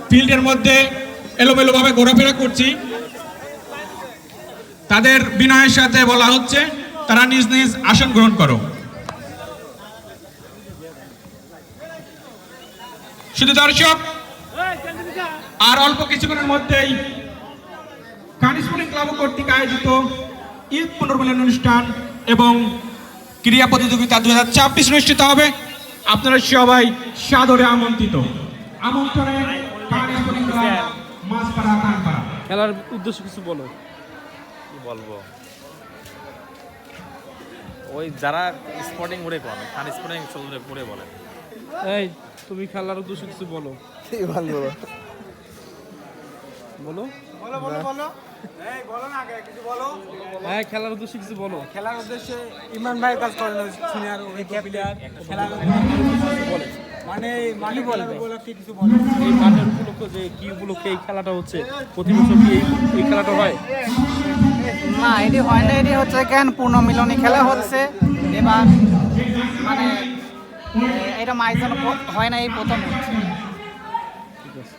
ফিল্ডের মধ্যে এলোমেলোভাবে ঘোরাফেরা করছি, তাদের বিনয়ের সাথে বলা হচ্ছে তারা নিজ নিজ আসন গ্রহণ করো। শুধু দর্শক, আর অল্প কিছুক্ষণের মধ্যেই খান স্পোর্টিং ক্লাব কর্তৃক আয়োজিত ঈদ পুনর্মিলন অনুষ্ঠান এবং ক্রীড়া প্রতিযোগিতা 2026 অনুষ্ঠিত হবে। আপনারা সবাই সাদরে আমন্ত্রিত। আমন্ত্রণে খান স্পোর্টিং ক্লাব মাছপাড়া কানপাড়া। খেলার উদ্দেশ্য কিছু বলো। কি বলবো, ওই যারা স্পোর্টিং উড়ে করে খান স্পোর্টিং চলবে পড়ে বলে। এই তুমি খেলার উদ্দেশ্য কিছু বলো। কি বলবো বলো বলো বলো বলো, এই বলো না, আগে কিছু বলো। হ্যাঁ, খেলার উদ্দেশ্য কিছু বলো। খেলার উদ্দেশ্যে ইমরান ভাই কাজ করেন, সিনিয়র প্লেয়ার। খেলার বলে মানে মাঠে বলার উপলক্ষে কিছু বলো। এই মাঠের উপলক্ষে যে কি উপলক্ষে এই খেলাটা হচ্ছে, প্রতি বছর কি এই খেলাটা হয়? না, এটি হয় না। এটি হচ্ছে কেন পুনর্মিলনী খেলা হচ্ছে এবার, মানে এটা মাইজন হয় না, এই প্রথম হচ্ছে। ঠিক আছে।